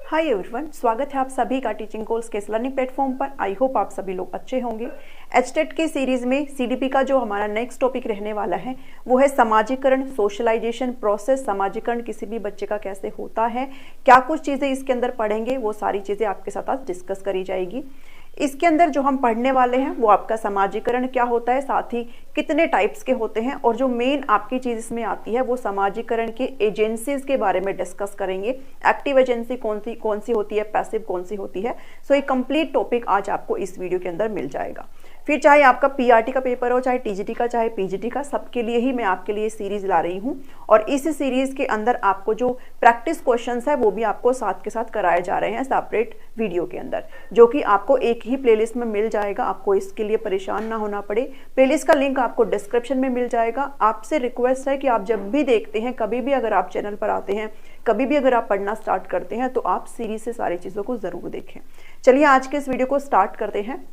Hi everyone, स्वागत है आप सभी का टीचिंग कोर्स के लर्निंग प्लेटफॉर्म पर। आई होप आप सभी लोग अच्छे होंगे। एचटेट की सीरीज में सीडीपी का जो हमारा नेक्स्ट टॉपिक रहने वाला है वो है समाजीकरण, सोशलाइजेशन प्रोसेस। समाजीकरण किसी भी बच्चे का कैसे होता है, क्या कुछ चीज़ें इसके अंदर पढ़ेंगे, वो सारी चीज़ें आपके साथ आज डिस्कस करी जाएगी। इसके अंदर जो हम पढ़ने वाले हैं वो आपका समाजीकरण क्या होता है, साथ ही कितने टाइप्स के होते हैं, और जो मेन आपकी चीज़ इसमें आती है वो समाजीकरण के एजेंसीज के बारे में डिस्कस करेंगे। एक्टिव एजेंसी कौन सी होती है, पैसिव कौन सी होती है। सो ये कंप्लीट टॉपिक आज आपको इस वीडियो के अंदर मिल जाएगा। फिर चाहे आपका पीआरटी का पेपर हो, चाहे टीजीटी का, चाहे पीजीटी का, सबके लिए ही मैं आपके लिए सीरीज ला रही हूँ। और इस सीरीज के अंदर आपको जो प्रैक्टिस क्वेश्चंस है वो भी आपको साथ के साथ कराए जा रहे हैं सेपरेट वीडियो के अंदर, जो कि आपको एक ही प्लेलिस्ट में मिल जाएगा। आपको इसके लिए परेशान ना होना पड़े। प्लेलिस्ट का लिंक आपको डिस्क्रिप्शन में मिल जाएगा। आपसे रिक्वेस्ट है कि आप जब भी देखते हैं, कभी भी अगर आप चैनल पर आते हैं, कभी भी अगर आप पढ़ना स्टार्ट करते हैं, तो आप सीरीज से सारी चीज़ों को ज़रूर देखें। चलिए आज के इस वीडियो को स्टार्ट करते हैं।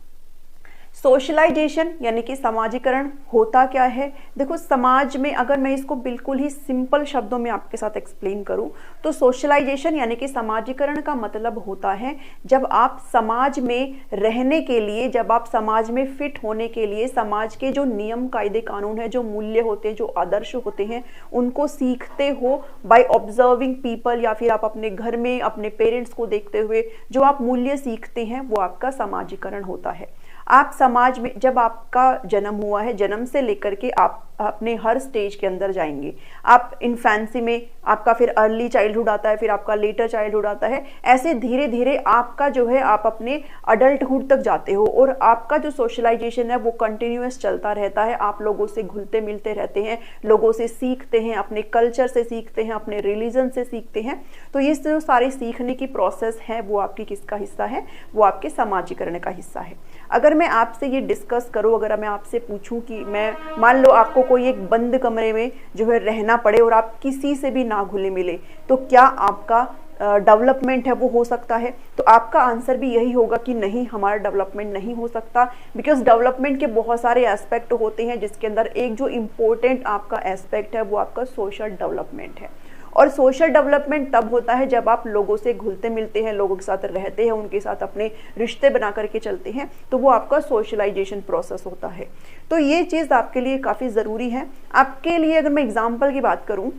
सोशलाइजेशन यानी कि समाजीकरण होता क्या है। देखो, समाज में अगर मैं इसको बिल्कुल ही सिंपल शब्दों में आपके साथ एक्सप्लेन करूं तो सोशलाइजेशन यानी कि समाजीकरण का मतलब होता है जब आप समाज में रहने के लिए, जब आप समाज में फिट होने के लिए समाज के जो नियम कायदे कानून है, जो मूल्य होते हैं, जो आदर्श होते हैं, उनको सीखते हो बाय ऑब्जर्विंग पीपल, या फिर आप अपने घर में अपने पेरेंट्स को देखते हुए जो आप मूल्य सीखते हैं वो आपका समाजीकरण होता है। आप समाज में जब आपका जन्म हुआ है, जन्म से लेकर के आप अपने हर स्टेज के अंदर जाएंगे। आप इन्फेंसी में, आपका फिर अर्ली चाइल्डहुड आता है, फिर आपका लेटर चाइल्डहुड आता है, ऐसे धीरे धीरे आपका जो है आप अपने अडल्टहुड तक जाते हो। और आपका जो सोशलाइजेशन है वो कंटिन्यूअस चलता रहता है। आप लोगों से घुलते मिलते रहते हैं, लोगों से सीखते हैं, अपने कल्चर से सीखते हैं, अपने रिलीजन से सीखते हैं। तो ये जो सारे सीखने की प्रोसेस है वो आपकी किसका हिस्सा है, वो आपके समाजीकरण का हिस्सा है। अगर मैं आपसे ये डिस्कस करूँ, अगर मैं आपसे पूछूं कि मैं मान लो आपको कोई एक बंद कमरे में जो है रहना पड़े और आप किसी से भी ना घुले मिले, तो क्या आपका डेवलपमेंट है वो हो सकता है? तो आपका आंसर भी यही होगा कि नहीं, हमारा डेवलपमेंट नहीं हो सकता। बिकॉज डेवलपमेंट के बहुत सारे एस्पेक्ट होते हैं, जिसके अंदर एक जो इम्पोर्टेंट आपका एस्पेक्ट है वो आपका सोशल डेवलपमेंट है। और सोशल डेवलपमेंट तब होता है जब आप लोगों से घुलते मिलते हैं, लोगों के साथ रहते हैं, उनके साथ अपने रिश्ते बना करके चलते हैं, तो वो आपका सोशलाइजेशन प्रोसेस होता है। तो ये चीज़ आपके लिए काफ़ी ज़रूरी है। आपके लिए अगर मैं एग्जाम्पल की बात करूँ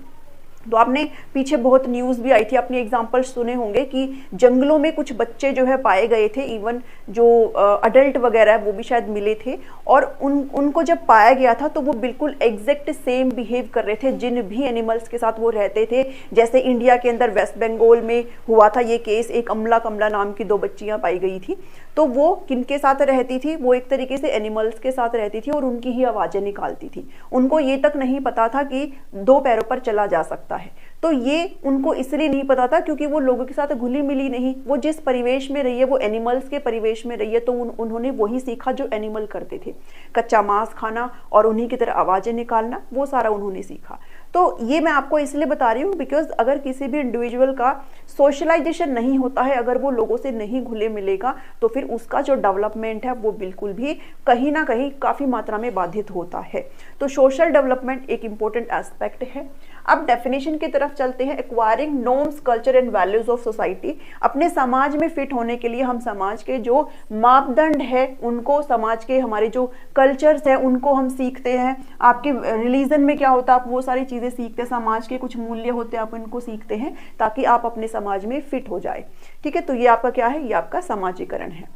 तो आपने पीछे बहुत न्यूज़ भी आई थी, आपने एग्जाम्पल सुने होंगे कि जंगलों में कुछ बच्चे जो है पाए गए थे, इवन जो अडल्ट वगैरह वो भी शायद मिले थे। और उनको जब पाया गया था तो वो बिल्कुल एग्जैक्ट सेम बिहेव कर रहे थे जिन भी एनिमल्स के साथ वो रहते थे। जैसे इंडिया के अंदर वेस्ट बंगाल में हुआ था ये केस, एक अमला कमला नाम की 2 बच्चियाँ पाई गई थी। तो वो किनके साथ रहती थी, वो एक तरीके से एनिमल्स के साथ रहती थी और उनकी ही आवाज़ें निकालती थी। उनको ये तक नहीं पता था कि 2 पैरों पर चला जा सकता है। तो ये उनको इसलिए नहीं पता था क्योंकि वो लोगों के साथ घुली मिली नहीं। वो जिस परिवेश में रही है, वो एनिमल्स के परिवेश में रही है, तो उन्होंने वही सीखा जो एनिमल करते थे, कच्चा मांस खाना और उन्हीं की तरह आवाज़ें निकालना, वो सारा उन्होंने सीखा। तो ये मैं आपको इसलिए बता रही हूँ बिकॉज अगर किसी भी इंडिविजुअल का सोशलाइजेशन नहीं होता है, अगर वो लोगों से नहीं घुले मिलेगा, तो फिर उसका जो डेवलपमेंट है वो बिल्कुल भी कहीं ना कहीं काफ़ी मात्रा में बाधित होता है। तो सोशल डेवलपमेंट एक इम्पोर्टेंट एस्पेक्ट है। अब डेफिनेशन की तरफ चलते हैं। Acquiring norms, culture and values of society. अपने समाज में फिट होने के लिए हम समाज के जो मापदंड है उनको, समाज के हमारे जो कल्चर्स हैं उनको हम सीखते हैं। आपके रिलीजन में क्या होता है, आप वो सारी चीज़ें सीखते हैं। समाज के कुछ मूल्य होते हैं, आप इनको सीखते हैं ताकि आप अपने समाज में फिट हो जाए। ठीक है, तो ये आपका क्या है, ये आपका समाजीकरण है।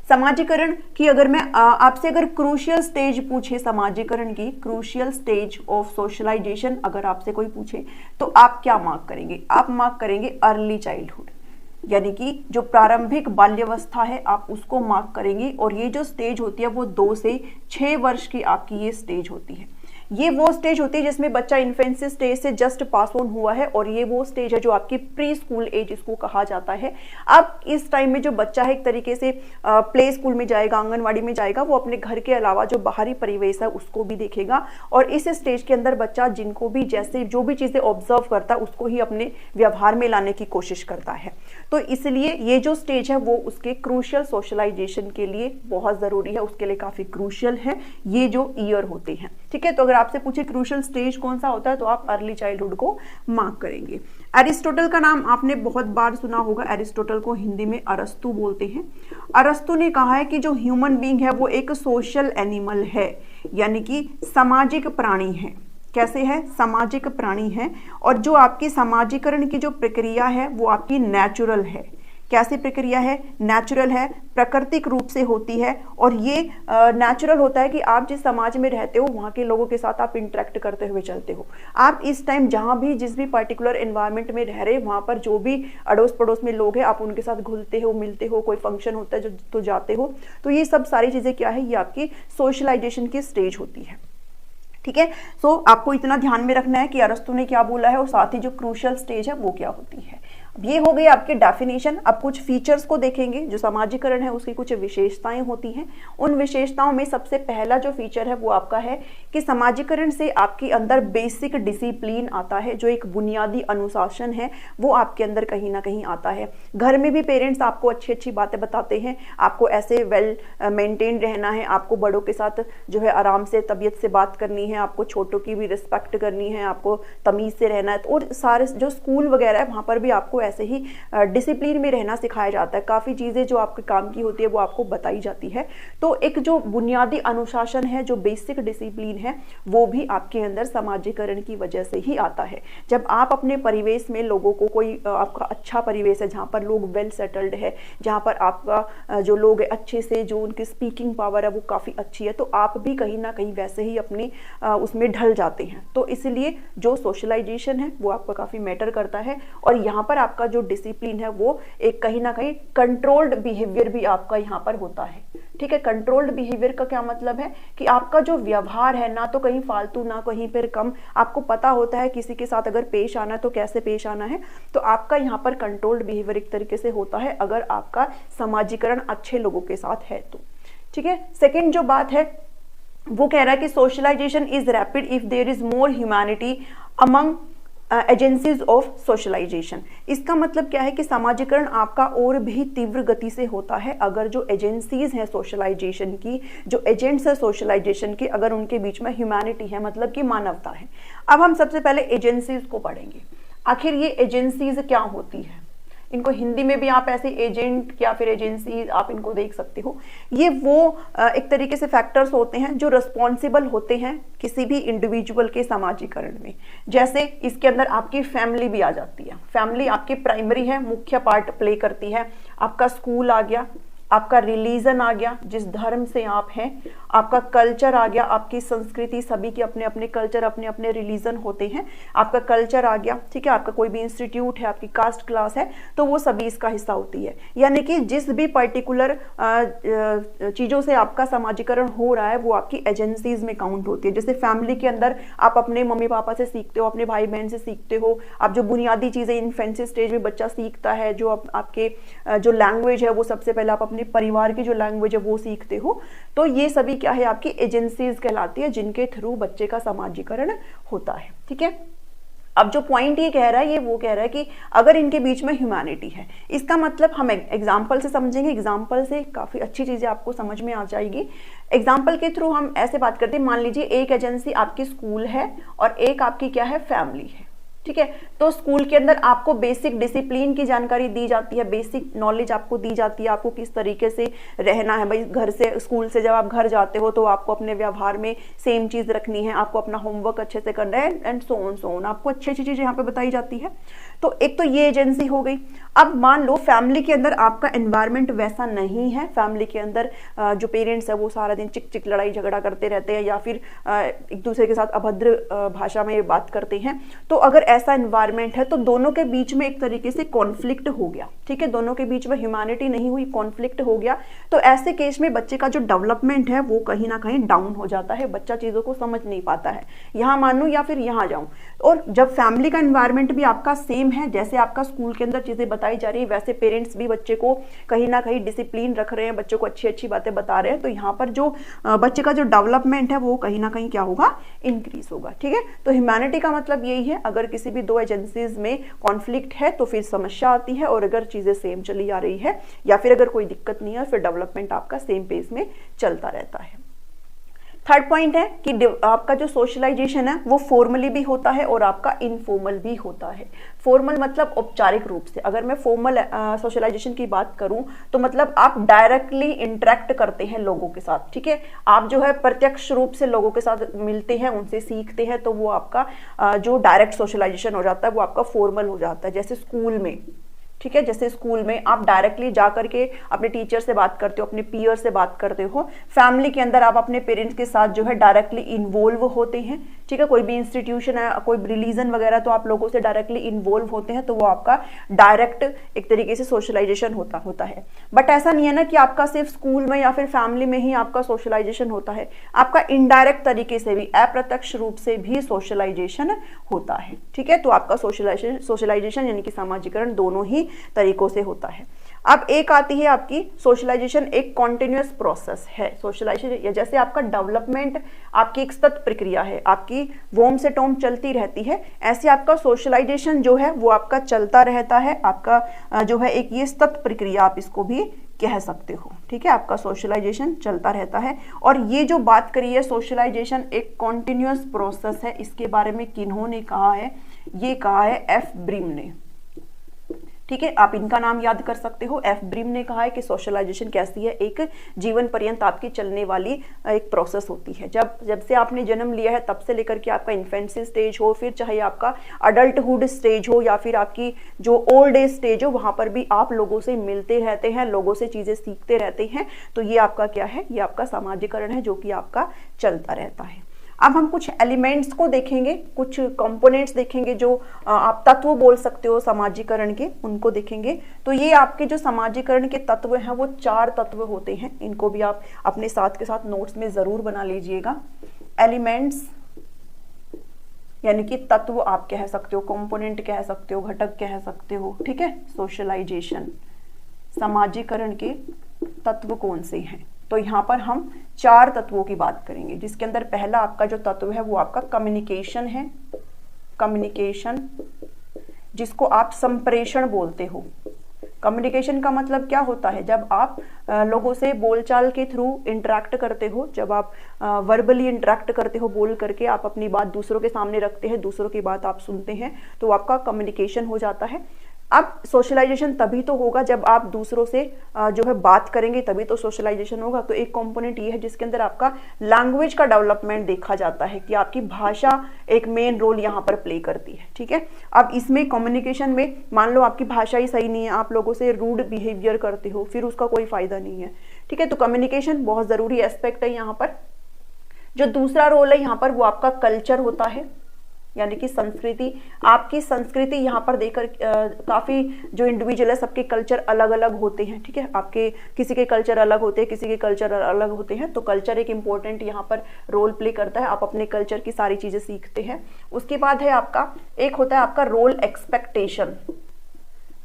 समाजीकरण की अगर मैं आपसे अगर क्रूशियल स्टेज पूछे, समाजीकरण की क्रूशियल स्टेज ऑफ सोशलाइजेशन अगर आपसे कोई पूछे, तो आप क्या मार्क करेंगे? आप मार्क करेंगे अर्ली चाइल्डहुड, यानी कि जो प्रारंभिक बाल्यावस्था है आप उसको मार्क करेंगे। और ये जो स्टेज होती है वो 2 से 6 वर्ष की आपकी ये स्टेज होती है। ये वो स्टेज होती है जिसमें बच्चा इन्फेंसी स्टेज से जस्ट पास ऑन हुआ है, और ये वो स्टेज है जो आपकी प्री स्कूल एज इसको कहा जाता है। अब इस टाइम में जो बच्चा है एक तरीके से प्ले स्कूल में जाएगा, आंगनवाड़ी में जाएगा, वो अपने घर के अलावा जो बाहरी परिवेश है उसको भी देखेगा। और इस स्टेज के अंदर बच्चा जिनको भी जैसे जो भी चीज़ें ऑब्जर्व करता है उसको ही अपने व्यवहार में लाने की कोशिश करता है। तो इसलिए ये जो स्टेज है वो उसके क्रूशियल सोशलाइजेशन के लिए बहुत ज़रूरी है, उसके लिए काफ़ी क्रूशियल है ये जो ईयर होते हैं। ठीक है, तो अगर आपसे पूछे क्रूशियल स्टेज कौन सा होता है तो आप अर्ली चाइल्डहुड को मार्क करेंगे। एरिस्टोटल का नाम आपने बहुत बार सुना होगा। एरिस्टोटल को हिंदी में अरस्तु बोलते हैं। अरस्तु ने कहा है कि जो ह्यूमन बीइंग है वो एक सोशल एनिमल है, यानी कि सामाजिक प्राणी है। कैसे है? सामाजिक प्राणी है। और जो आपकी सामाजिकरण की जो प्रक्रिया है वो आपकी नेचुरल है। कैसी प्रक्रिया है? नेचुरल है, प्राकृतिक रूप से होती है। और ये नेचुरल होता है कि आप जिस समाज में रहते हो वहाँ के लोगों के साथ आप इंटरेक्ट करते हुए चलते हो। आप इस टाइम जहाँ भी जिस भी पर्टिकुलर एनवायरनमेंट में रह रहे वहाँ पर जो भी अड़ोस पड़ोस में लोग हैं आप उनके साथ घुलते हो, मिलते हो, कोई फंक्शन होता है जो तो जाते हो। तो ये सब सारी चीज़ें क्या है? ये आपकी सोशलाइजेशन की स्टेज होती है। ठीक है। सो आपको इतना ध्यान में रखना है कि अरस्तु ने क्या बोला है और साथ ही जो क्रूशियल स्टेज है वो क्या होती है। ये हो गई आपकी डेफिनेशन। अब कुछ फीचर्स को देखेंगे। जो सामाजिकरण है उसकी कुछ विशेषताएं होती हैं। उन विशेषताओं में सबसे पहला जो फीचर है वो आपका है कि सामाजिकरण से आपके अंदर बेसिक डिसिप्लिन आता है। जो एक बुनियादी अनुशासन है वो आपके अंदर कहीं ना कहीं आता है। घर में भी पेरेंट्स आपको अच्छी अच्छी बातें बताते हैं, आपको ऐसे वेल मेंटेन रहना है, आपको बड़ों के साथ जो है आराम से तबीयत से बात करनी है, आपको छोटों की भी रिस्पेक्ट करनी है, आपको तमीज से रहना है। और सारे जो स्कूल वगैरह है वहाँ पर भी आपको ऐसे ही डिसिप्लिन में रहना सिखाया जाता है। काफ़ी चीज़ें जो आपके काम की होती है वो आपको बताई जाती है। तो एक जो बुनियादी अनुशासन है, जो बेसिक डिसिप्लिन है, वो भी आपके अंदर सामाजिकरण की वजह से ही आता है। जब आप अपने परिवेश में लोगों को, कोई आपका अच्छा परिवेश है जहाँ पर लोग वेल सेटल्ड है, जहाँ पर आपका जो लोग अच्छे से, जो उनकी स्पीकिंग पावर है वो काफ़ी अच्छी है, तो आप भी कहीं ना कहीं वैसे ही अपनी उसमें ढल जाते हैं। तो इसलिए जो सोशलाइजेशन है वो आपका काफ़ी मैटर करता है। और यहाँ पर आपका जो डिसिप्लिन है वो एक कहीं ना कहीं कंट्रोल्ड बिहेवियर भी आपका यहाँ पर होता है। ठीक है। कंट्रोल्ड बिहेवियर का क्या मतलब है कि आपका जो व्यवहार है ना तो कहीं फालतू ना कहीं पर कम, आपको पता होता है किसी के साथ अगर पेश आना है तो कैसे पेश आना है। तो आपका यहाँ पर कंट्रोल्ड बिहेवियर एक तरीके से होता है अगर आपका समाजीकरण अच्छे लोगों के साथ है तो। ठीक है। सेकेंड जो बात है वो कह रहा है कि socialization is rapid if there is more humanity among agencies of socialization. इसका मतलब क्या है कि सामाजिकरण आपका और भी तीव्र गति से होता है अगर जो एजेंसीज हैं सोशलाइजेशन की, जो एजेंट्स है सोशलाइजेशन के, अगर उनके बीच में ह्यूमैनिटी है, मतलब कि मानवता है। अब हम सबसे पहले एजेंसीज को पढ़ेंगे। आखिर ये एजेंसीज क्या होती है? इनको हिंदी में भी आप ऐसे एजेंट या फिर एजेंसी आप इनको देख सकते हो। ये वो एक तरीके से फैक्टर्स होते हैं जो रिस्पॉन्सिबल होते हैं किसी भी इंडिविजुअल के सामाजिकरण में। जैसे इसके अंदर आपकी फैमिली भी आ जाती है। फैमिली आपकी प्राइमरी है, मुख्य पार्ट प्ले करती है। आपका स्कूल आ गया, आपका रिलीजन आ गया जिस धर्म से आप हैं, आपका कल्चर आ गया, आपकी संस्कृति, सभी के अपने अपने कल्चर, अपने अपने रिलीजन होते हैं। आपका कल्चर आ गया। ठीक है। आपका कोई भी इंस्टीट्यूट है, आपकी कास्ट क्लास है, तो वो सभी इसका हिस्सा होती है। यानी कि जिस भी पर्टिकुलर चीज़ों से आपका समाजीकरण हो रहा है वो आपकी एजेंसीज में काउंट होती है। जैसे फैमिली के अंदर आप अपने मम्मी पापा से सीखते हो, अपने भाई बहन से सीखते हो। आप जो बुनियादी चीज़ें इन्फेंसी स्टेज में बच्चा सीखता है, जो आपके जो लैंग्वेज है वो सबसे पहले आप अपने परिवार की जो लैंग्वेज है वो सीखते हो। तो ये सभी क्या है? आपकी एजेंसीज कहलाती है जिनके थ्रू बच्चे का समाजीकरण होता है। ठीक है। अब जो पॉइंट ये कह रहा है, ये वो कह रहा है कि अगर इनके बीच में ह्यूमैनिटी है, इसका मतलब हम एग्जाम्पल से समझेंगे। एग्जाम्पल से काफ़ी अच्छी चीज़ें आपको समझ में आ जाएगी। एग्जाम्पल के थ्रू हम ऐसे बात करते हैं। मान लीजिए एक एजेंसी आपकी स्कूल है और एक आपकी क्या है? फैमिली है। ठीक है। तो स्कूल के अंदर आपको बेसिक डिसिप्लिन की जानकारी दी जाती है, बेसिक नॉलेज आपको दी जाती है, आपको किस तरीके से रहना है। भाई घर से, स्कूल से जब आप घर जाते हो तो आपको अपने व्यवहार में सेम चीज़ रखनी है, आपको अपना होमवर्क अच्छे से करना है एंड सो ऑन आपको अच्छी अच्छी चीज़ें यहाँ पे बताई जाती है। तो एक तो ये एजेंसी हो गई। अब मान लो फैमिली के अंदर आपका एनवायरनमेंट वैसा नहीं है। फैमिली के अंदर जो पेरेंट्स है वो सारा दिन चिक चिक लड़ाई झगड़ा करते रहते हैं या फिर एक दूसरे के साथ अभद्र भाषा में बात करते हैं। तो अगर ऐसा एनवायरनमेंट है तो दोनों के बीच में एक तरीके से कॉन्फ्लिक्ट हो गया। ठीक है। दोनों के बीच में ह्यूमैनिटी नहीं हुई, कॉन्फ्लिक्ट हो गया। तो ऐसे केस में बच्चे का जो डेवलपमेंट है वो कहीं ना कहीं डाउन हो जाता है। बच्चा चीज़ों को समझ नहीं पाता है, यहाँ मानूं या फिर यहाँ जाऊं। और जब फैमिली का एनवायरनमेंट भी आपका सेम है, जैसे आपका स्कूल के अंदर चीज़ें बताई जा रही है वैसे पेरेंट्स भी बच्चे को कहीं ना कहीं डिसिप्लिन रख रहे हैं, बच्चों को अच्छी अच्छी बातें बता रहे हैं, तो यहाँ पर जो बच्चे का जो डेवलपमेंट है वो कहीं ना कहीं क्या होगा? इंक्रीज होगा। ठीक है। तो ह्यूमैनिटी का मतलब यही है। अगर किसी भी दो एजेंसीज में कॉन्फ्लिक्ट है तो फिर समस्या आती है, और अगर चीज़ें सेम चली आ रही है या फिर अगर कोई दिक्कत नहीं है फिर डेवलपमेंट आपका सेम पेस में चलता रहता है। थर्ड पॉइंट है कि आपका जो सोशलाइजेशन है वो फॉर्मली भी होता है और आपका इनफॉर्मल भी होता है। फॉर्मल मतलब औपचारिक रूप से, अगर मैं फॉर्मल सोशलाइजेशन की बात करूं तो मतलब आप डायरेक्टली इंटरेक्ट करते हैं लोगों के साथ, ठीक है, आप जो है प्रत्यक्ष रूप से लोगों के साथ मिलते हैं, उनसे सीखते हैं, तो वो आपका जो डायरेक्ट सोशलाइजेशन हो जाता है वो आपका फॉर्मल हो जाता है। जैसे स्कूल में, ठीक है, जैसे स्कूल में आप डायरेक्टली जा करके अपने टीचर से बात करते हो, अपने पीयर से बात करते हो। फैमिली के अंदर आप अपने पेरेंट्स के साथ जो है डायरेक्टली इन्वॉल्व होते हैं, ठीक है, कोई भी इंस्टीट्यूशन है, कोई रिलीजन वगैरह, तो आप लोगों से डायरेक्टली इन्वॉल्व होते हैं, तो वो आपका डायरेक्ट एक तरीके से सोशलाइजेशन होता है। बट ऐसा नहीं है ना कि आपका सिर्फ स्कूल में या फिर फैमिली में ही आपका सोशलाइजेशन होता है, आपका इनडायरेक्ट तरीके से भी, अप्रत्यक्ष रूप से भी सोशलाइजेशन होता है, ठीक है। तो आपका सोशलाइजेशन यानी कि सामाजिकरण दोनों ही तरीकों से होता है। अब एक आती है आपकी सोशलाइजेशन एक कॉन्टिन्यूअस प्रोसेस है। सोशलाइजेशन जैसे आपका डेवलपमेंट आपकी एक सतत प्रक्रिया है, आपकी वोम से टोम चलती रहती है, ऐसे आपका सोशलाइजेशन जो है वो आपका चलता रहता है। आपका जो है एक ये सतत प्रक्रिया आप इसको भी कह सकते हो, ठीक है, आपका सोशलाइजेशन चलता रहता है। और ये जो बात करी है सोशलाइजेशन एक कॉन्टिन्यूअस प्रोसेस है, इसके बारे में किन्होंने कहा है? ये कहा है एफ ब्रीम ने, ठीक है, आप इनका नाम याद कर सकते हो। एफ ब्रीम ने कहा है कि सोशलाइजेशन कैसी है, एक जीवन पर्यंत आपकी चलने वाली एक प्रोसेस होती है। जब से आपने जन्म लिया है तब से लेकर के आपका इन्फेंसी स्टेज हो, फिर चाहे आपका अडल्टहुड स्टेज हो या फिर आपकी जो ओल्ड एज स्टेज हो, वहां पर भी आप लोगों से मिलते रहते हैं, लोगों से चीजें सीखते रहते हैं। तो ये आपका क्या है? ये आपका सामाजिकरण है जो कि आपका चलता रहता है। अब हम कुछ एलिमेंट्स को देखेंगे, कुछ कंपोनेंट्स देखेंगे जो आप तत्व बोल सकते हो सामाजिकरण के, उनको देखेंगे। तो ये आपके जो सामाजिकरण के तत्व हैं वो 4 तत्व होते हैं, इनको भी आप अपने साथ के साथ नोट्स में जरूर बना लीजिएगा। एलिमेंट्स यानी कि तत्व आप कह सकते हो, कंपोनेंट कह सकते हो, घटक कह सकते हो, ठीक है। सोशलाइजेशन सामाजिकरण के तत्व कौन से हैं? तो यहाँ पर हम 4 तत्वों की बात करेंगे, जिसके अंदर पहला आपका जो तत्व है वो आपका कम्युनिकेशन है। कम्युनिकेशन जिसको आप संप्रेषण बोलते हो। कम्युनिकेशन का मतलब क्या होता है? जब आप लोगों से बोलचाल के थ्रू इंटरेक्ट करते हो, जब आप वर्बली इंटरेक्ट करते हो, बोल करके आप अपनी बात दूसरों के सामने रखते हैं, दूसरों की बात आप सुनते हैं, तो आपका कम्युनिकेशन हो जाता है। अब सोशलाइजेशन तभी तो होगा जब आप दूसरों से जो है बात करेंगे, तभी तो सोशलाइजेशन होगा। तो एक कंपोनेंट ये है जिसके अंदर आपका लैंग्वेज का डेवलपमेंट देखा जाता है कि आपकी भाषा एक मेन रोल यहाँ पर प्ले करती है, ठीक है। अब इसमें कम्युनिकेशन में मान लो आपकी भाषा ही सही नहीं है, आप लोगों से रूड बिहेवियर करते हो, फिर उसका कोई फायदा नहीं है, ठीक है। तो कम्युनिकेशन बहुत जरूरी एस्पेक्ट है यहाँ पर। जो दूसरा रोल है यहाँ पर वो आपका कल्चर होता है, यानी कि संस्कृति। आपकी संस्कृति यहाँ पर देखकर काफी जो इंडिविजुअल है सबके कल्चर अलग अलग होते हैं, ठीक है। आपके किसी के कल्चर अलग होते हैं, किसी के कल्चर अलग होते हैं, तो कल्चर एक इम्पोर्टेंट यहाँ पर रोल प्ले करता है। आप अपने कल्चर की सारी चीजें सीखते हैं। उसके बाद है आपका एक होता है आपका रोल एक्सपेक्टेशन,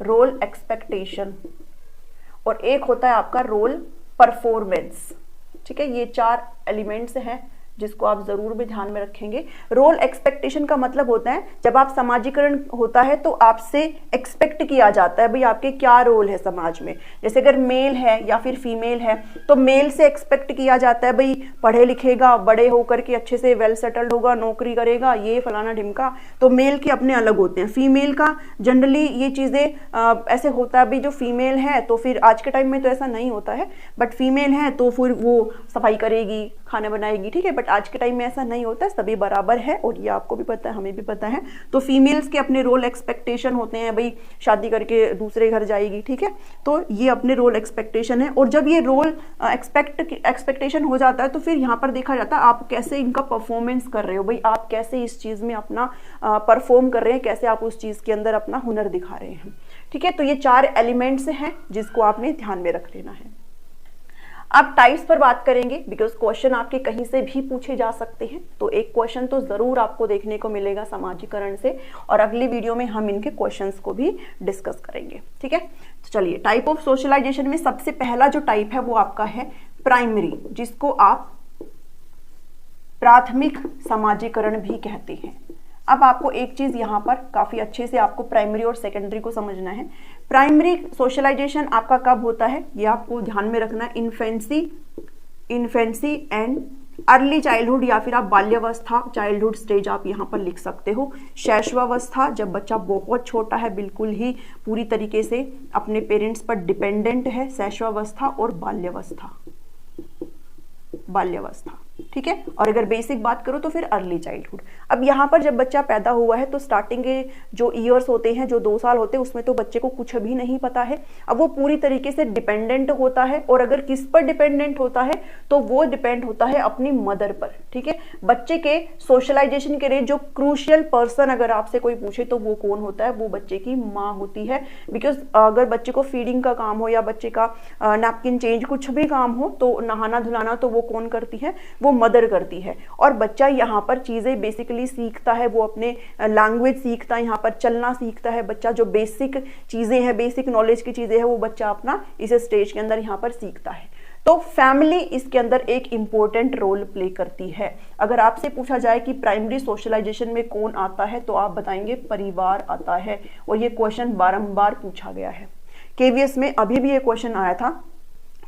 रोल एक्सपेक्टेशन, और एक होता है आपका रोल परफॉर्मेंस, ठीक है। ये 4 एलिमेंट्स हैं जिसको आप जरूर भी ध्यान में रखेंगे। रोल एक्सपेक्टेशन का मतलब होता है जब आप समाजीकरण होता है तो आपसे एक्सपेक्ट किया जाता है भाई आपके क्या रोल है समाज में। जैसे अगर मेल है या फिर फीमेल है तो मेल से एक्सपेक्ट किया जाता है भाई पढ़े लिखेगा, बड़े होकर के अच्छे से वेल सेटल्ड होगा, नौकरी करेगा, ये फलाना ढिमका। तो मेल के अपने अलग होते हैं। फीमेल का जनरली ये चीजें ऐसे होता है भाई जो फीमेल है तो फिर आज के टाइम में तो ऐसा नहीं होता है, बट फीमेल है तो फिर वो सफाई करेगी, खाना बनाएगी, ठीक है। बट आज के टाइम में ऐसा नहीं होता है, सभी बराबर है और ये आपको भी पता है, हमें भी पता है। तो फीमेल्स के अपने रोल एक्सपेक्टेशन होते हैं, भाई शादी करके दूसरे घर जाएगी, ठीक है। तो ये अपने रोल एक्सपेक्टेशन है। और जब ये रोल एक्सपेक्टेशन हो जाता है तो फिर यहाँ पर देखा जाता है आप कैसे इनका परफॉर्मेंस कर रहे हो, भाई आप कैसे इस चीज में अपना परफॉर्म कर रहे हैं, कैसे आप उस चीज के अंदर अपना हुनर दिखा रहे हैं, ठीक है। तो ये 4 एलिमेंट्स हैं जिसको आपने ध्यान में रख लेना है। अब टाइप्स पर बात करेंगे बिकॉज क्वेश्चन आपके कहीं से भी पूछे जा सकते हैं। तो एक क्वेश्चन तो जरूर आपको देखने को मिलेगा सामाजिकरण से, और अगली वीडियो में हम इनके क्वेश्चंस को भी डिस्कस करेंगे, ठीक है। तो चलिए, टाइप ऑफ सोशलाइजेशन में सबसे पहला जो टाइप है वो आपका है प्राइमरी, जिसको आप प्राथमिक समाजीकरण भी कहते हैं। अब आपको एक चीज यहाँ पर काफी अच्छे से आपको प्राइमरी और सेकेंडरी को समझना है। प्राइमरी सोशलाइजेशन आपका कब होता है ये आपको ध्यान में रखना है, इन्फेंसी एंड अर्ली चाइल्डहुड या फिर आप बाल्यावस्था, चाइल्डहुड स्टेज आप यहाँ पर लिख सकते हो। शैशवावस्था, जब बच्चा बहुत छोटा है, बिल्कुल ही पूरी तरीके से अपने पेरेंट्स पर डिपेंडेंट है, शैशवावस्था। और बाल्यावस्था, बाल्यावस्था, ठीक है। और अगर बेसिक बात करो तो फिर अर्ली चाइल्डहुड। अब यहाँ पर जब बच्चा पैदा हुआ है तो स्टार्टिंग के जो ईयर्स होते हैं, जो 2 साल होते हैं, उसमें तो बच्चे को कुछ भी नहीं पता है। अब वो पूरी तरीके से डिपेंडेंट होता है, और अगर किस पर डिपेंडेंट होता है तो वो डिपेंड होता है अपनी मदर पर, ठीक है। बच्चे के सोशलाइजेशन के लिए जो क्रूशियल पर्सन अगर आपसे कोई पूछे तो वो कौन होता है, वो बच्चे की माँ होती है। बिकॉज अगर बच्चे को फीडिंग का काम हो या बच्चे का नैपकिन चेंज कुछ भी काम हो, तो नहाना धुलाना तो वो कौन करती है, वो मदर करती है। और बच्चा यहाँ पर चीजें बेसिकली सीखता है, वो अपने लैंग्वेज सीखता है, यहाँ पर चलना सीखता है बच्चा। जो बेसिक चीजें हैं, बेसिक नॉलेज की चीजें हैं, वो बच्चा अपना इस स्टेज के अंदर यहाँ पर सीखता है। तो फैमिली इसके अंदर एक इंपॉर्टेंट रोल प्ले करती है। अगर आपसे पूछा जाए कि प्राइमरी सोशलाइजेशन में कौन आता है, तो आप बताएंगे परिवार आता है। और ये क्वेश्चन बारंबार पूछा गया है। केवीएस में अभी भी ये क्वेश्चन आया था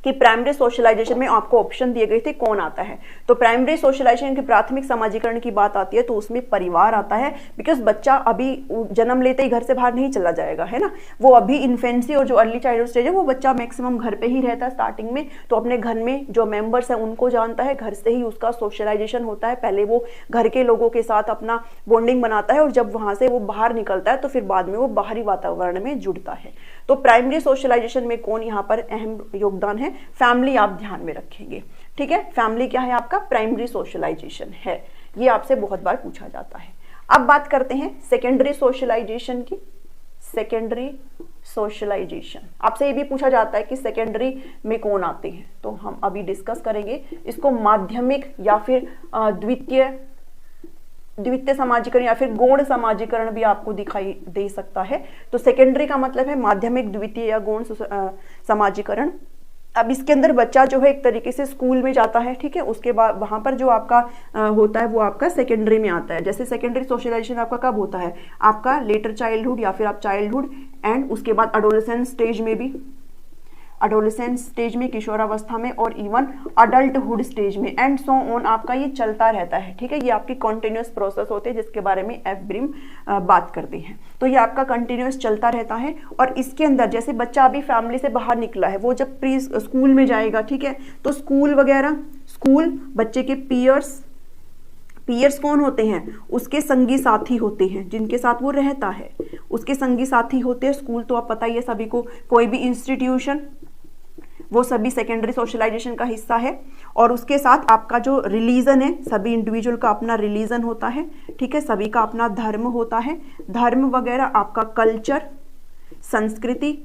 कि प्राइमरी सोशलाइजेशन में आपको ऑप्शन दिए गए थे कौन आता है, तो प्राइमरी सोशलाइजेशन की प्राथमिक समाजीकरण की बात आती है तो उसमें परिवार आता है। बिकॉज बच्चा अभी जन्म लेते ही घर से बाहर नहीं चला जाएगा, है ना। वो अभी इन्फेंसी और जो अर्ली चाइल्डहुड स्टेज है, वो बच्चा मैक्सिमम घर पे ही रहता है स्टार्टिंग में। तो अपने घर में जो मेंबर्स हैं उनको जानता है, घर से ही उसका सोशलाइजेशन होता है। पहले वो घर के लोगों के साथ अपना बॉन्डिंग बनाता है, और जब वहां से वो बाहर निकलता है तो फिर बाद में वो बाहरी वातावरण में जुड़ता है। तो प्राइमरी सोशलाइजेशन में कौन यहाँ पर अहम योगदान है, फैमिली आप ध्यान में रखेंगे, ठीक है। फैमिली क्या है आपका, प्राइमरी सोशलाइजेशन है। ये आपसे बहुत बार पूछा जाता है। अब बात करते हैं सेकेंडरी सोशलाइजेशन की। सेकेंडरी सोशलाइजेशन आपसे ये भी पूछा जाता है कि सेकेंडरी में कौन आते हैं, तो हम अभी डिस्कस करेंगे इसको। माध्यमिक या फिर द्वितीय समाजीकरण या फिर गौण समाजीकरण भी आपको दिखाई दे सकता है। तो सेकेंडरी का मतलब है माध्यमिक, द्वितीय या गौण समाजीकरण। अब इसके अंदर बच्चा जो है एक तरीके से स्कूल में जाता है, ठीक है। उसके बाद वहां पर जो आपका होता है वो आपका सेकेंडरी में आता है। जैसे सेकेंडरी सोशलाइजेशन आपका कब होता है, आपका लेटर चाइल्डहुड या फिर आप चाइल्डहुड एंड उसके बाद एडोलेसेंस स्टेज में भी, एडोलेसेंस स्टेज में, किशोरावस्था में, और इवन अडल्टहुड स्टेज में, एंड सो ऑन। आपका ये चलता रहता है, ठीक है। ये आपकी कंटिन्यूअस प्रोसेस होते हैं जिसके बारे में एफ ब्रिम बात करते हैं। तो ये आपका कंटिन्यूअस चलता रहता है। और इसके अंदर जैसे बच्चा अभी फैमिली से बाहर निकला है, वो जब प्री स्कूल में जाएगा, ठीक है, तो स्कूल वगैरह, स्कूल बच्चे के पीयर्स कौन होते हैं, उसके संगी साथी होते हैं जिनके साथ वो रहता है, उसके संगी साथी होते हैं। स्कूल तो आप पता ही है सभी को, कोई भी इंस्टीट्यूशन, वो सभी सेकेंडरी सोशलाइजेशन का हिस्सा है। और उसके साथ आपका जो रिलीजन है, सभी इंडिविजुअल का अपना रिलीजन होता है, ठीक है, सभी का अपना धर्म होता है। धर्म वगैरह, आपका कल्चर, संस्कृति,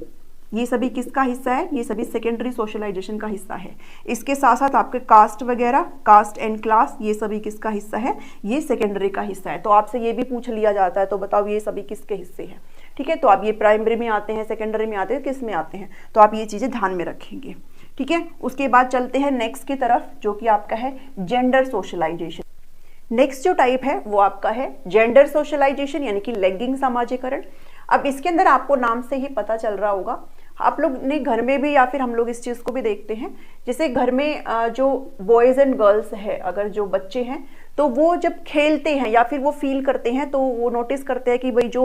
ये सभी किसका हिस्सा है, ये सभी सेकेंडरी सोशलाइजेशन का हिस्सा है। इसके साथ साथ आपके कास्ट वगैरह, कास्ट एंड क्लास, ये सभी किसका हिस्सा है, ये सेकेंडरी का हिस्सा है। तो आपसे ये भी पूछ लिया जाता है, तो बताओ ये सभी किसके हिस्से हैं, ठीक है। तो आप ये प्राइमरी में आते हैं, सेकेंडरी में आते हैं, किस में आते हैं, तो आप ये चीजें ध्यान में रखेंगे, ठीक है। उसके बाद चलते हैं नेक्स्ट की तरफ, जो कि आपका है जेंडर सोशलाइजेशन। नेक्स्ट जो टाइप है वो आपका है जेंडर सोशलाइजेशन, यानी कि लैंगिक समाजीकरण। अब इसके अंदर आपको नाम से ही पता चल रहा होगा, आप लोग ने घर में भी या फिर हम लोग इस चीज को भी देखते हैं, जैसे घर में जो बॉयज एंड गर्ल्स है, अगर जो बच्चे हैं तो वो जब खेलते हैं या फिर वो फील करते हैं, तो वो नोटिस करते हैं कि भाई जो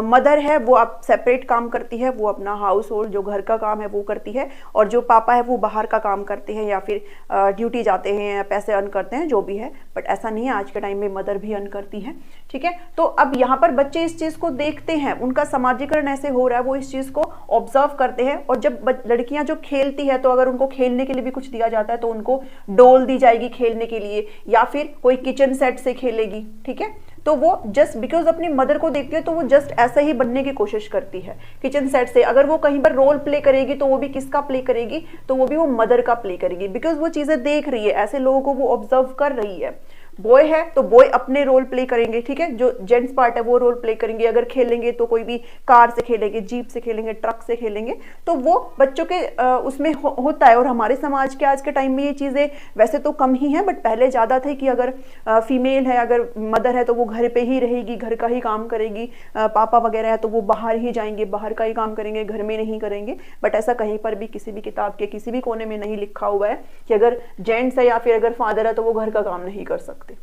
मदर है वो आप सेपरेट काम करती है, वो अपना हाउस होल्ड जो घर का काम है वो करती है, और जो पापा है वो बाहर का काम करते हैं या फिर ड्यूटी जाते हैं या पैसे अर्न करते हैं, जो भी है। बट ऐसा नहीं है, आज के टाइम में मदर भी अर्न करती है, ठीक है। तो अब यहाँ पर बच्चे इस चीज को देखते हैं, उनका समाजीकरण ऐसे हो रहा है, वो इस चीज को ऑब्जर्व करते हैं। और जब लड़कियां जो खेलती है, तो अगर उनको खेलने के लिए भी कुछ दिया जाता है तो उनको डोल दी जाएगी खेलने के लिए, या फिर कोई किचन सेट से खेलेगी, ठीक है। तो वो जस्ट बिकॉज अपनी मदर को देखती है, तो वो जस्ट ऐसा ही बनने की कोशिश करती है किचन सेट से। अगर वो कहीं पर रोल प्ले करेगी तो वो भी किसका प्ले करेगी, तो वो भी वो मदर का प्ले करेगी, बिकॉज वो चीजें देख रही है, ऐसे लोगों को वो ऑब्जर्व कर रही है। बॉय है तो बॉय अपने रोल प्ले करेंगे, ठीक है, जो जेंट्स पार्ट है वो रोल प्ले करेंगे। अगर खेलेंगे तो कोई भी कार से खेलेंगे, जीप से खेलेंगे, ट्रक से खेलेंगे, तो वो बच्चों के उसमें होता है। और हमारे समाज के आज के टाइम में ये चीजें वैसे तो कम ही है, बट पहले ज्यादा थे कि अगर फीमेल है, अगर मदर है तो वो घर पे ही रहेगी, घर का ही काम करेगी, पापा वगैरह है तो वो बाहर ही जाएंगे, बाहर का ही काम करेंगे, घर में नहीं करेंगे। बट ऐसा कहीं पर भी किसी भी किताब के किसी भी कोने में नहीं लिखा हुआ है कि अगर जेंट्स है या फिर अगर फादर है तो वो घर का काम नहीं कर सकते,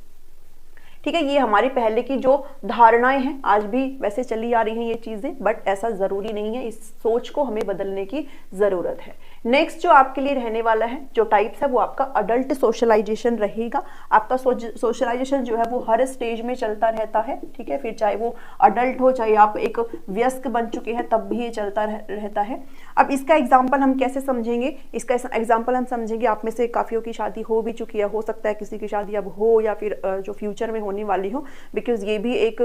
ठीक है। ये हमारी पहले की जो धारणाएं हैं आज भी वैसे चली आ रही हैं ये चीजें, बट ऐसा जरूरी नहीं है, इस सोच को हमें बदलने की जरूरत है। नेक्स्ट जो आपके लिए रहने वाला है जो टाइप्स है वो आपका अडल्ट सोशलाइजेशन रहेगा। आपका सोशलाइजेशन जो है वो हर स्टेज में चलता रहता है, ठीक है, फिर चाहे वो अडल्ट हो, चाहे आप एक वयस्क बन चुके हैं तब भी ये चलता रहता है। अब इसका एग्जाम्पल हम कैसे समझेंगे, इसका एग्जाम्पल हम समझेंगे, आप में से काफियों की शादी हो भी चुकी है, हो सकता है किसी की शादी अब हो या फिर जो फ्यूचर में होने वाली हो, बिकॉज ये भी एक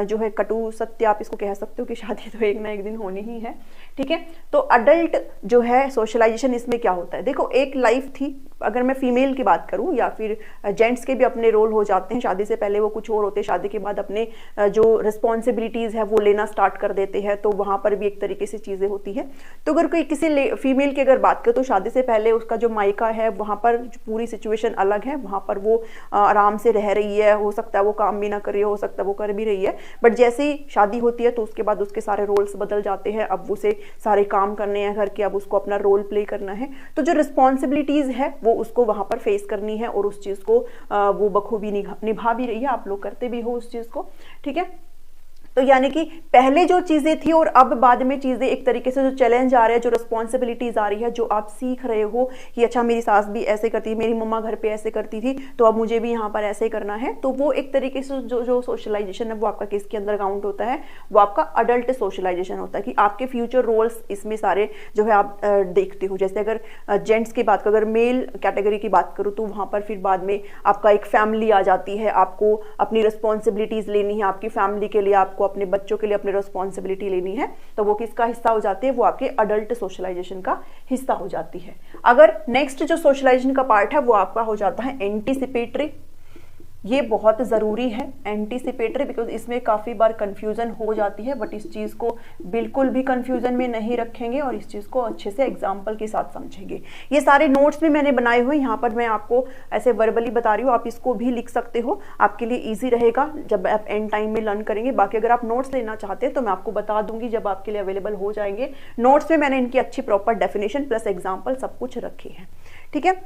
जो है कटु सत्य आप इसको कह सकते हो कि शादी तो एक ना एक दिन होनी ही है, ठीक है। तो अडल्ट जो है सोशलाइजेशन इसमें क्या होता है, देखो एक लाइफ थी, अगर मैं फीमेल की बात करूं या फिर जेंट्स के भी अपने रोल हो जाते हैं, शादी से पहले वो कुछ और होते हैं, शादी के बाद अपने जो रिस्पॉन्सिबिलिटीज है वो लेना स्टार्ट कर देते हैं, तो वहां पर भी एक तरीके से चीजें होती है। तो अगर कोई किसी फीमेल की अगर बात करें तो शादी से पहले उसका जो मायका है वहां पर पूरी सिचुएशन अलग है, वहां पर वो आराम से रह रही है, हो सकता है वो काम भी ना कर रही हो सकता है वो कर भी रही है, बट जैसे ही शादी होती है तो उसके बाद उसके सारे रोल्स बदल जाते हैं, अब उसे सारे काम करने हैं घर के, अब उसको अपना रोल प्ले करना है, तो जो रिस्पॉन्सिबिलिटीज है वो उसको वहां पर फेस करनी है और उस चीज को वो बखूबी निभा भी रही है, आप लोग करते भी हो उस चीज को, ठीक है। तो यानी कि पहले जो चीजें थी और अब बाद में चीजें एक तरीके से जो चैलेंज आ रहे हैं, जो रिस्पॉन्सिबिलिटीज आ रही है, जो आप सीख रहे हो कि अच्छा मेरी सास भी ऐसे करती थी, मेरी मम्मा घर पे ऐसे करती थी, तो अब मुझे भी यहाँ पर ऐसे करना है, तो वो एक तरीके से जो सोशलाइजेशन है वो आपका किसके अंदर काउंट होता है, वो आपका अडल्ट सोशलाइजेशन होता है कि आपके फ्यूचर रोल्स इसमें सारे जो है आप देखते हो। जैसे अगर जेंट्स की बात करो, अगर मेल कैटेगरी की बात करूँ तो वहां पर फिर बाद में आपका एक फैमिली आ जाती है, आपको अपनी रिस्पॉन्सिबिलिटीज लेनी है, आपकी फैमिली के लिए आपको अपने बच्चों के लिए अपनी रिस्पॉन्सिबिलिटी लेनी है, तो वो किसका हिस्सा हो जाती है, वो आपके अडल्ट सोशलाइजेशन का हिस्सा हो जाती है। अगर नेक्स्ट जो सोशलाइजेशन का पार्ट है वो आपका हो जाता है एंटीसिपेटरी। ये बहुत जरूरी है एंटीसिपेटरी, बिकॉज इसमें काफी बार कंफ्यूजन हो जाती है, बट इस चीज को बिल्कुल भी कंफ्यूजन में नहीं रखेंगे और इस चीज को अच्छे से एग्जांपल के साथ समझेंगे। ये सारे नोट्स भी मैंने बनाए हुए, यहाँ पर मैं आपको ऐसे वर्बली बता रही हूँ, आप इसको भी लिख सकते हो, आपके लिए ईजी रहेगा जब आप एंड टाइम में लर्न करेंगे। बाकी अगर आप नोट्स लेना चाहते हैं तो मैं आपको बता दूंगी जब आपके लिए अवेलेबल हो जाएंगे। नोट्स में मैंने इनकी अच्छी प्रॉपर डेफिनेशन प्लस एग्जाम्पल सब कुछ रखे हैं, ठीक है।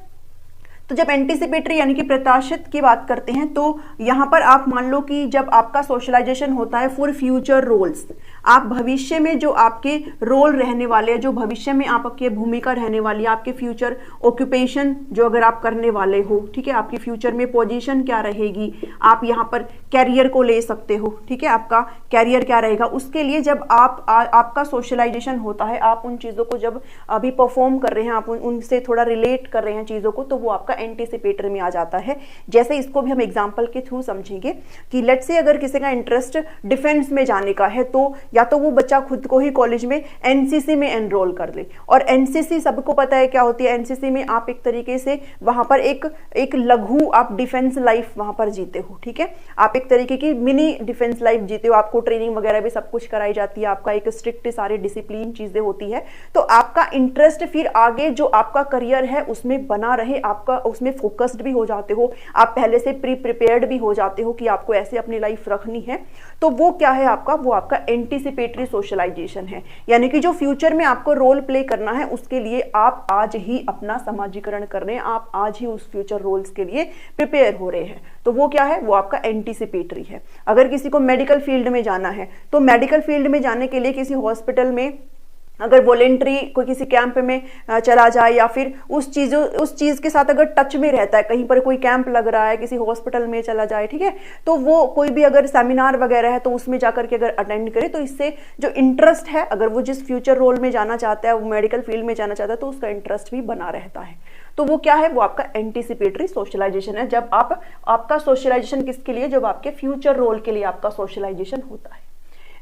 तो जब एंटीसिपेटरी यानी कि प्रत्याशित की बात करते हैं तो यहां पर आप मान लो कि जब आपका सोशलाइजेशन होता है फॉर फ्यूचर रोल्स, आप भविष्य में जो आपके रोल रहने वाले हैं, जो भविष्य में आपकी भूमिका रहने वाली है, आपके फ्यूचर ऑक्यूपेशन जो अगर आप करने वाले हो, ठीक है, आपकी फ्यूचर में पोजीशन क्या रहेगी, आप यहाँ पर कैरियर को ले सकते हो, ठीक है, आपका कैरियर क्या रहेगा, उसके लिए जब आपका सोशलाइजेशन होता है, आप उन चीजों को जब अभी परफॉर्म कर रहे हैं, आप उनसे थोड़ा रिलेट कर रहे हैं चीजों को, तो वो आपका एंटीसिपेटरी में आ जाता है। जैसे इसको भी हम एग्जांपल के थ्रू समझेंगे कि लेट्स से अगर किसी का इंटरेस्ट डिफेंस में जाने का है तो या तो वो बच्चा खुद को ही कॉलेज में एनसीसी में एनरोल कर ले, और एनसीसी सबको पता है क्या होती है, एनसीसी में आप एक तरीके से वहां पर एक लघु आप डिफेंस लाइफ वहां पर जीते हो, ठीक है, आप एक तरीके की मिनी डिफेंस लाइफ जीते हो, आपको ट्रेनिंग वगैरह भी सब कुछ कराई जाती है, आपका एक स्ट्रिक्ट सारे डिसिप्लिन चीजें होती है, तो आपका इंटरेस्ट फिर आगे जो आपका करियर है उसमें बना रहे, आपका उसमें फोकस्ड भी हो जाते हो, आप पहले से प्रिपेयर्ड भी हो जाते हो कि आपको ऐसे अपनी लाइफ रखनी है, तो वो क्या है आपका, वो आपका एंटीसिपेटरी सोशलाइजेशन है। यानी कि जो फ्यूचर में आपको रोल प्ले करना है उसके लिए आप आज ही अपना समाजीकरण कर रहे हैं, आप आज ही उस फ्यूचर रोल्स के लिए प्रिपेयर हो रहे हैं, तो वो क्या है, वो आपका एंटीसिपेटरी है। अगर किसी को मेडिकल फील्ड में जाना है तो मेडिकल फील्ड में जाने के लिए किसी हॉस्पिटल में अगर वॉलेंट्री कोई किसी कैंप में चला जाए या फिर उस चीज के साथ अगर टच में रहता है, कहीं पर कोई कैंप लग रहा है, किसी हॉस्पिटल में चला जाए, ठीक है, तो वो कोई भी अगर सेमिनार वगैरह है तो उसमें जाकर के अगर अटेंड करे तो इससे जो इंटरेस्ट है, अगर वो जिस फ्यूचर रोल में जाना चाहता है, वो मेडिकल फील्ड में जाना चाहता है, तो उसका इंटरेस्ट भी बना रहता है। तो वो क्या है, वो आपका एंटीसिपेटरी सोशलाइजेशन है। जब आपका सोशलाइजेशन किसके लिए, जब आपके फ्यूचर रोल के लिए आपका सोशलाइजेशन होता है।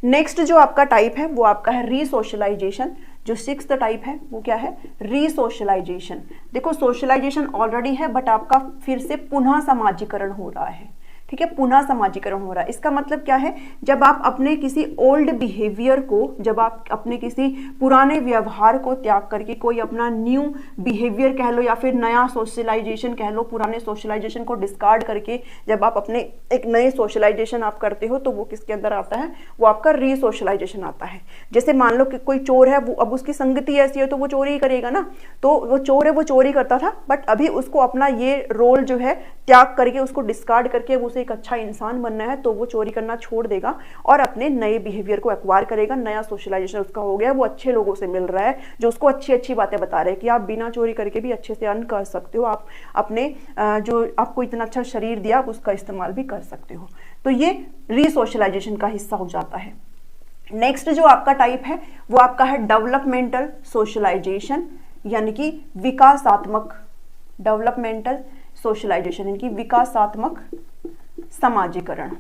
नेक्स्ट जो आपका टाइप है वो आपका है रीसोशलाइजेशन। जो 6th टाइप है वो क्या है? रीसोशलाइजेशन। देखो सोशलाइजेशन ऑलरेडी है बट आपका फिर से पुनः समाजीकरण हो रहा है, ठीक है, पुनः समाजीकरण हो रहा है। इसका मतलब क्या है? जब आप अपने किसी ओल्ड बिहेवियर को, जब आप अपने किसी पुराने व्यवहार को त्याग करके कोई अपना न्यू बिहेवियर कह लो या फिर नया सोशलाइजेशन कह लो, पुराने सोशलाइजेशन को डिस्कार्ड करके जब आप अपने एक नए सोशलाइजेशन आप करते हो तो वो किसके अंदर आता है? वो आपका रीसोशलाइजेशन आता है। जैसे मान लो कि कोई चोर है, वो अब उसकी संगति ऐसी है तो वो चोरी ही करेगा ना। तो वो चोर है, वो चोरी करता था बट अभी उसको अपना ये रोल जो है त्याग करके, उसको डिस्कार्ड करके उसे एक अच्छा इंसान बनना है, तो वो चोरी करना छोड़ देगा और अपने नए बिहेवियर को एक्वायर करेगा। नया सोशलाइजेशन उसका हो गया, वो अच्छे लोगों से मिल रहा है जो उसको अच्छी अच्छी बातें बता रहे हैं कि आप बिना चोरी करके भी अच्छे से अर्न कर सकते हो, आप अपने जो आपको इतना अच्छा शरीर दिया आप उसका इस्तेमाल भी कर सकते हो। तो ये रीसोशलाइजेशन का हिस्सा हो जाता है। नेक्स्ट जो आपका टाइप है वो आपका है डेवलपमेंटल सोशलाइजेशन, यानी कि विकासात्मक, डेवलपमेंटल सोशलाइजेशन यानी कि विकासात्मक समाजीकरण।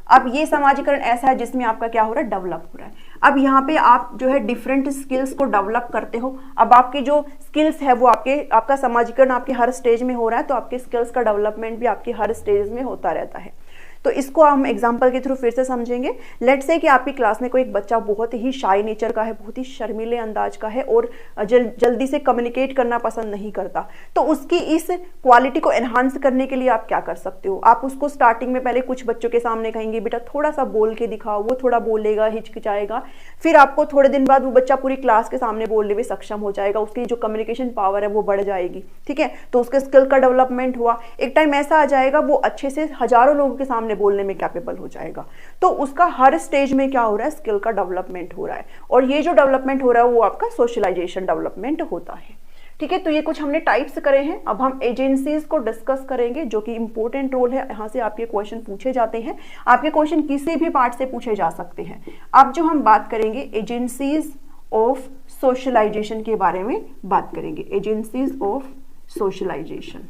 अब ये समाजीकरण ऐसा है जिसमें आपका क्या हो रहा है? डेवलप हो रहा है। अब यहाँ पे आप जो है डिफरेंट स्किल्स को डेवलप करते हो। अब आपके जो स्किल्स है वो आपका समाजीकरण आपके हर स्टेज में हो रहा है, तो आपके स्किल्स का डेवलपमेंट भी आपके हर स्टेज में होता रहता है। तो इसको हम एग्जाम्पल के थ्रू फिर से समझेंगे। लेट्स से कि आपकी क्लास में कोई एक बच्चा बहुत ही शाय नेचर का है, बहुत ही शर्मीले अंदाज का है और जल्दी से कम्युनिकेट करना पसंद नहीं करता, तो उसकी इस क्वालिटी को एनहांस करने के लिए आप क्या कर सकते हो? आप उसको स्टार्टिंग में पहले कुछ बच्चों के सामने कहेंगे बेटा थोड़ा सा बोल के दिखाओ, वो थोड़ा बोलेगा, हिचकिचाएगा, फिर आपको थोड़े दिन बाद वो बच्चा पूरी क्लास के सामने बोलने में सक्षम हो जाएगा, उसकी जो कम्युनिकेशन पावर है वो बढ़ जाएगी, ठीक है। तो उसके स्किल का डेवलपमेंट हुआ। एक टाइम ऐसा आ जाएगा वो अच्छे से हजारों लोगों के सामने बोलने में कैपेबल हो जाएगा। तो उसका हर स्टेज में क्या हो रहा है? स्किल का डेवलपमेंट हो रहा है, और ये जो डेवलपमेंट हो रहा है वो आपका सोशलाइजेशन डेवलपमेंट होता है, ठीक है। तो ये कुछ हमने टाइप्स करे हैं। अब हम एजेंसीज को डिस्कस करेंगे जो कि इंपॉर्टेंट रोल है, यहाँ से आपके क्वेश्चन पूछे जाते हैं। आपके क्वेश्चन किसी भी पार्ट से पूछे जा सकते हैं। अब जो हम बात करेंगे एजेंसीज ऑफ सोशलाइजेशन के बारे में बात करेंगे। एजेंसीज ऑफ सोशलाइजेशन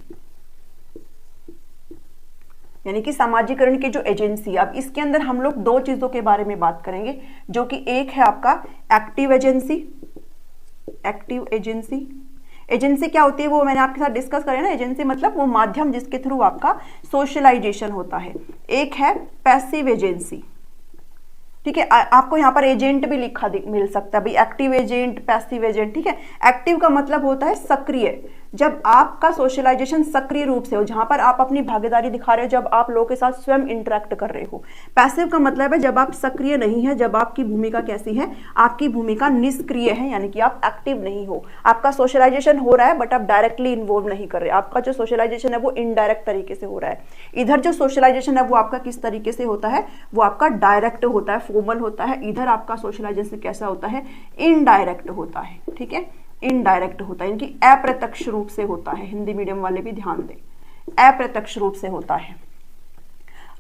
यानी कि समाजीकरण की जो एजेंसी। अब इसके अंदर हम लोग दो चीजों के बारे में बात करेंगे, जो कि एक है आपका active agency. Active agency, agency क्या होती है वो मैंने आपके साथ डिस्कस करें ना। एजेंसी मतलब वो माध्यम जिसके थ्रू आपका सोशलाइजेशन होता है। एक है पैसिव एजेंसी, ठीक है। आपको यहाँ पर एजेंट भी लिखा मिल सकता है भाई, एक्टिव एजेंट, पैसिव एजेंट, ठीक है। एक्टिव का मतलब होता है सक्रिय, जब आपका सोशलाइजेशन सक्रिय रूप से हो, जहां पर आप अपनी भागीदारी दिखा रहे हो, जब आप लोगों के साथ स्वयं इंटरेक्ट कर रहे हो। पैसिव का मतलब है जब आप सक्रिय नहीं है, जब आपकी भूमिका कैसी है? आपकी भूमिका निष्क्रिय है, यानी कि आप एक्टिव नहीं हो। आपका सोशलाइजेशन हो रहा है बट आप डायरेक्टली इन्वॉल्व नहीं कर रहे। आपका जो सोशलाइजेशन है वो इनडायरेक्ट तरीके से हो रहा है। इधर जो सोशलाइजेशन है वो आपका किस तरीके से होता है? वो आपका डायरेक्ट होता है, फॉर्मल होता है। इधर आपका सोशलाइजेशन कैसा होता है? इनडायरेक्ट होता है, ठीक है। इनडायरेक्ट होता है, इनकी अप्रत्यक्ष रूप से होता है। हिंदी मीडियम वाले भी ध्यान दें, अप्रत्यक्ष रूप से होता है।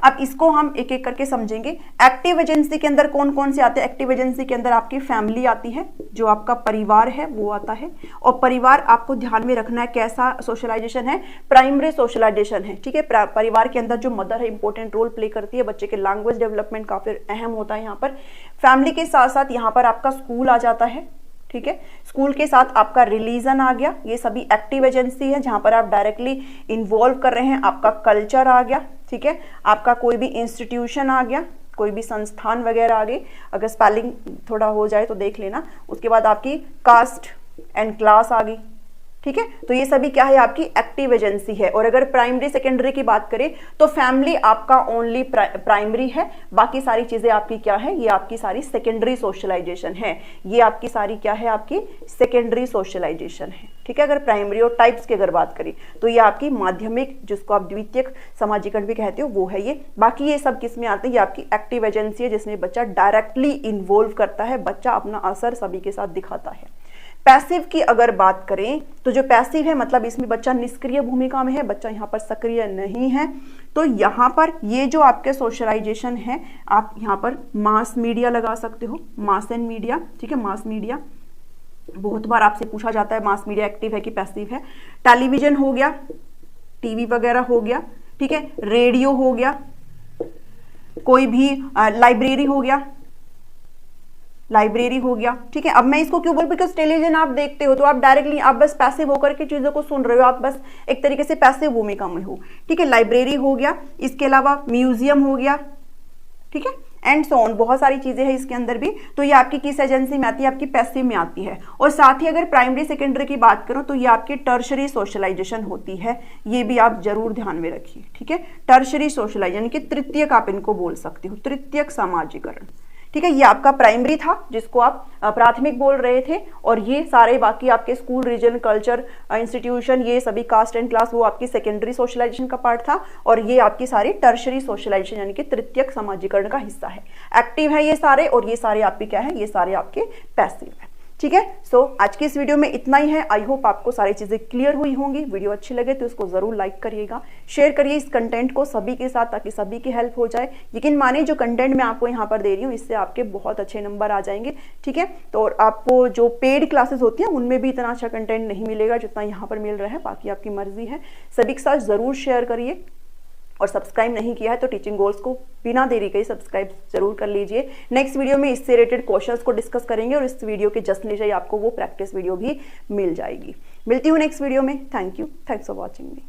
अब इसको हम एक एक करके समझेंगे। एक्टिव एजेंसी के अंदर कौन कौन से आते हैं? एक्टिव एजेंसी के अंदर आपकी फैमिली आती है, जो आपका परिवार है वो आता है। और परिवार आपको ध्यान में रखना है कैसा सोशलाइजेशन है? प्राइमरी सोशलाइजेशन है, ठीक है। परिवार के अंदर जो मदर है इंपॉर्टेंट रोल प्ले करती है, बच्चे के लैंग्वेज डेवलपमेंट काफी अहम होता है यहाँ पर। फैमिली के साथ साथ यहाँ पर आपका स्कूल आ जाता है, ठीक है। स्कूल के साथ आपका रिलीजन आ गया, ये सभी एक्टिव एजेंसी है जहां पर आप डायरेक्टली इन्वॉल्व कर रहे हैं। आपका कल्चर आ गया, ठीक है। आपका कोई भी इंस्टीट्यूशन आ गया, कोई भी संस्थान वगैरह आ गई। अगर स्पेलिंग थोड़ा हो जाए तो देख लेना। उसके बाद आपकी कास्ट एंड क्लास आ गई, ठीक है। तो ये सभी क्या है? आपकी एक्टिव एजेंसी है। और अगर प्राइमरी सेकेंडरी की बात करें तो फैमिली आपका ओनली प्राइमरी है, बाकी सारी चीजें आपकी क्या है? ये आपकी सारी सेकेंडरी सोशलाइजेशन है। ये आपकी सारी क्या है? आपकी सेकेंडरी सोशलाइजेशन है, ठीक है। अगर प्राइमरी और टाइप्स की अगर बात करें तो ये आपकी माध्यमिक, जिसको आप द्वितीयक समाजीकरण भी कहते हो, वो है ये। बाकी ये सब किस में आते हैं? ये आपकी एक्टिव एजेंसी है जिसमें बच्चा डायरेक्टली इन्वॉल्व करता है, बच्चा अपना असर सभी के साथ दिखाता है। पैसिव की अगर बात करें तो जो पैसिव है मतलब इसमें बच्चा निष्क्रिय भूमिका में है, बच्चा यहाँ पर सक्रिय नहीं है। तो यहाँ पर ये जो आपके सोशलाइजेशन है, आप यहाँ पर मास मीडिया लगा सकते हो, मास एंड मीडिया, ठीक है। मास मीडिया बहुत बार आपसे पूछा जाता है मास मीडिया एक्टिव है कि पैसिव है। टेलीविजन हो गया, टीवी वगैरह हो गया, ठीक है। रेडियो हो गया, कोई भी लाइब्रेरी हो गया, लाइब्रेरी हो गया, ठीक है। अब मैं इसको क्यों बोल, बिकॉज टेलीविजन आप देखते हो तो आप डायरेक्टली आप बस पैसिव होकर के चीजों को सुन रहे हो, आप बस एक तरीके से पैसिव भूमिका में हो, ठीक है। लाइब्रेरी हो गया, इसके अलावा म्यूजियम हो गया, ठीक है, एंड सो ऑन, बहुत सारी चीजें हैं इसके अंदर भी। तो ये आपकी किस एजेंसी में आती है, आपकी पैसिव में आती है। और साथ ही अगर प्राइमरी सेकेंडरी की बात करो तो ये आपकी टर्शरी सोशलाइजेशन होती है, ये भी आप जरूर ध्यान में रखिए, ठीक है। टर्शरी सोशलाइजेशन यानी कि तृतीयक आप इनको बोल सकते हो, तृतीयक सामाजिकरण, ठीक है। ये आपका प्राइमरी था जिसको आप प्राथमिक बोल रहे थे, और ये सारे बाकी आपके स्कूल, रीजन, कल्चर, इंस्टीट्यूशन, ये सभी कास्ट एंड क्लास, वो आपकी सेकेंडरी सोशलाइजेशन का पार्ट था। और ये आपकी सारी टर्शरी सोशलाइजेशन यानी कि तृतीयक समाजीकरण का हिस्सा है। एक्टिव है ये सारे, और ये सारे आपके क्या है, ये सारे आपके पैसिव है, ठीक है। सो आज की इस वीडियो में इतना ही है। आई होप आपको सारी चीजें क्लियर हुई होंगी। वीडियो अच्छी लगे तो इसको जरूर लाइक करिएगा, शेयर करिए इस कंटेंट को सभी के साथ, ताकि सभी की हेल्प हो जाए। यकीन माने जो कंटेंट मैं आपको यहाँ पर दे रही हूँ इससे आपके बहुत अच्छे नंबर आ जाएंगे, ठीक है। तो आपको जो पेड क्लासेस होती हैं उनमें भी इतना अच्छा कंटेंट नहीं मिलेगा जितना यहाँ पर मिल रहा है, बाकी आपकी मर्जी है। सभी के साथ जरूर शेयर करिए, और सब्सक्राइब नहीं किया है तो टीचिंग गोल्स को बिना देरी के सब्सक्राइब जरूर कर लीजिए। नेक्स्ट वीडियो में इससे रिलेटेड क्वेश्चंस को डिस्कस करेंगे, और इस वीडियो के जस्ट नीचे आपको वो प्रैक्टिस वीडियो भी मिल जाएगी। मिलती हूँ नेक्स्ट वीडियो में। Thank you, thanks for watching me.